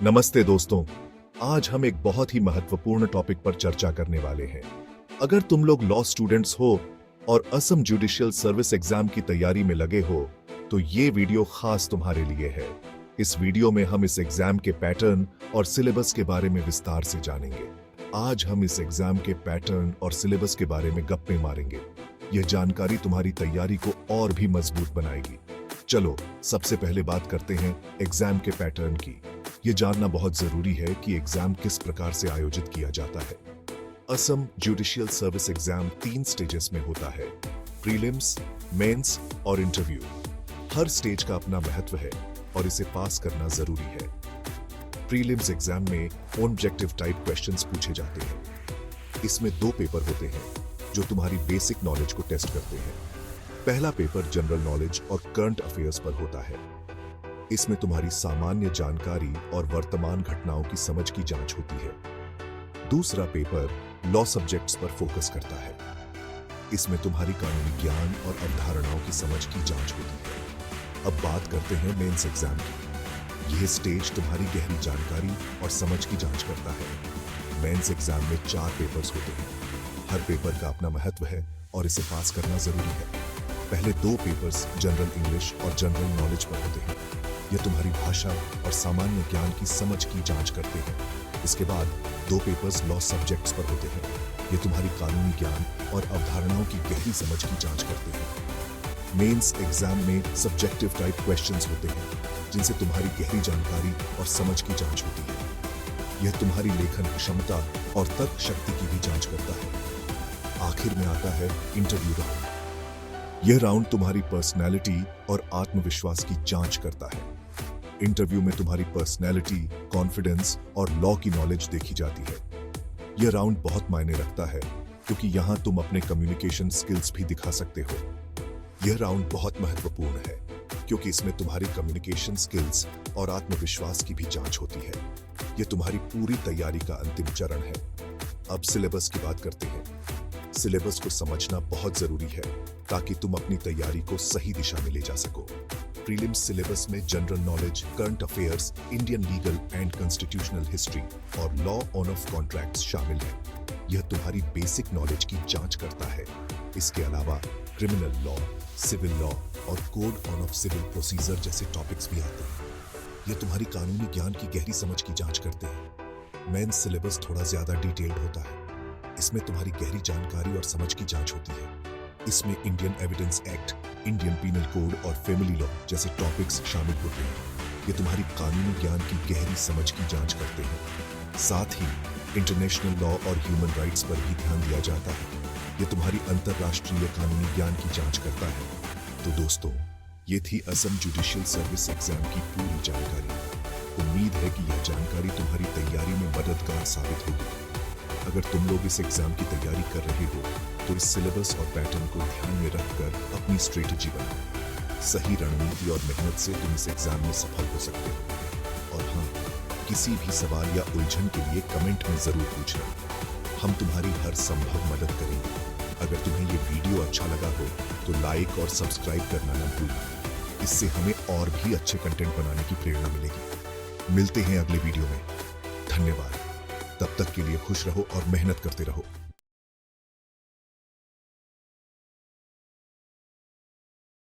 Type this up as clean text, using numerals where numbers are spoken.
नमस्ते दोस्तों, आज हम एक बहुत ही महत्वपूर्ण टॉपिक पर चर्चा करने वाले हैं। अगर तुम लोग लॉ स्टूडेंट्स हो और असम जुडिशियल सर्विस एग्जाम की तैयारी में लगे हो, तो ये वीडियो खास तुम्हारे लिए है। इस वीडियो में हम इस एग्जाम के पैटर्न और सिलेबस के बारे में विस्तार से जानेंगे। आज हम इस एग्जाम के पैटर्न और सिलेबस के बारे में गप्पे मारेंगे। यह जानकारी तुम्हारी तैयारी को और भी मजबूत बनाएगी। चलो, सबसे पहले बात करते हैं एग्जाम के पैटर्न की। ये जानना बहुत जरूरी है कि एग्जाम किस प्रकार से आयोजित किया जाता है। Assam judicial service exam 3 stages में होता है: प्रीलिम्स, मेंस और इंटरव्यू। हर स्टेज का अपना महत्व है और इसे पास करना जरूरी है। प्रीलिम्स एग्जाम में ऑब्जेक्टिव टाइप क्वेश्चंस पूछे जाते हैं। इसमें 2 पेपर होते हैं जो तुम्हारी बेसिक नॉलेज को टेस्ट करते हैं। पहला पेपर जनरल नॉलेज और करंट अफेयर्स पर होता है। इसमें तुम्हारी सामान्य जानकारी और वर्तमान घटनाओं की समझ की जांच होती है। दूसरा पेपर लॉ सब्जेक्ट्स पर फोकस करता है। इसमें तुम्हारी कानूनी ज्ञान और अवधारणाओं की समझ की जांच होती है। अब बात करते हैं मेंस एग्जाम की। यह स्टेज तुम्हारी गहरी जानकारी और समझ की जांच करता है। मेंस एग्जाम में 4 पेपर्स होते हैं। हर पेपर का अपना महत्व है और इसे पास करना जरूरी है। पहले 2 पेपर्स जनरल इंग्लिश और जनरल नॉलेज पर होते हैं। यह तुम्हारी भाषा और सामान्य ज्ञान की समझ की जांच करते हैं। इसके बाद 2 पेपर्स लॉ सब्जेक्ट्स पर होते हैं। ये तुम्हारी कानूनी ज्ञान और अवधारणाओं की गहरी समझ की जांच करते हैं। मेंस एग्जाम में सब्जेक्टिव टाइप क्वेश्चंस होते हैं, जिनसे तुम्हारी गहरी जानकारी और समझ की जांच होती है। यह तुम्हारी लेखन क्षमता और तर्क शक्ति की भी जांच करता है। आखिर में आता है इंटरव्यू राउंड। यह राउंड तुम्हारी पर्सनैलिटी और आत्मविश्वास की जांच करता है। इंटरव्यू में तुम्हारी पर्सनैलिटी, कॉन्फिडेंस और लॉ की नॉलेज देखी जाती है। यह राउंड बहुत मायने रखता है, क्योंकि यहां तुम अपने कम्युनिकेशन स्किल्स भी दिखा सकते हो। यह राउंड बहुत महत्वपूर्ण है, क्योंकि इसमें तुम्हारी कम्युनिकेशन स्किल्स और आत्मविश्वास की भी जांच होती है। यह तुम्हारी पूरी तैयारी का अंतिम चरण है। अब सिलेबस की बात करते हैं। सिलेबस को समझना बहुत जरूरी है, ताकि तुम अपनी तैयारी को सही दिशा में ले जा सको। प्रीलिम्स सिलेबस में general knowledge, current affairs, Indian legal and constitutional history और लॉ ऑन ऑफ कॉन्ट्रैक्ट्स शामिल है। यह तुम्हारी बेसिक नॉलेज की जांच करता है। इसके अलावा क्रिमिनल लॉ, सिविल लॉ और code on of civil procedure जैसे टॉपिक्स भी आते हैं। यह तुम्हारी कानूनी ज्ञान की गहरी समझ की जांच करते हैं। मेंस सिलेबस थोड़ा ज्यादा डिटेल्ड होता है। इसमें तुम्हारी गहरी जानकारी और समझ की जांच होती है। इसमें Indian evidence act, Indian penal code और फैमिली लॉ जैसे टॉपिक्स शामिल होते हैं। ये तुम्हारी कानूनी ज्ञान की गहरी समझ की जांच करते हैं। साथ ही इंटरनेशनल लॉ और ह्यूमन राइट्स पर भी ध्यान दिया जाता है। ये तुम्हारी अंतर्राष्ट्रीय कानूनी ज्ञान की जांच करता है। तो दोस्तों, ये थी असम जुडिशियल सर्विस एग्जाम की पूरी जानकारी। उम्मीद है कि यह जानकारी तुम्हारी तैयारी में मददगार साबित होगी। अगर तुम लोग इस एग्जाम की तैयारी कर रहे हो, तो इस सिलेबस और पैटर्न को ध्यान में रखकर अपनी स्ट्रेटेजी बनाओ। सही रणनीति और मेहनत से तुम इस एग्जाम में सफल हो सकते हो। और हाँ, किसी भी सवाल या उलझन के लिए कमेंट में जरूर पूछना। हम तुम्हारी हर संभव मदद करेंगे। अगर तुम्हें ये वीडियो अच्छा लगा हो, तो लाइक और सब्सक्राइब करना न भूलना। इससे हमें और भी अच्छे कंटेंट बनाने की प्रेरणा मिलेगी। मिलते हैं अगले वीडियो में। धन्यवाद। तब तक के लिए खुश रहो और मेहनत करते रहो।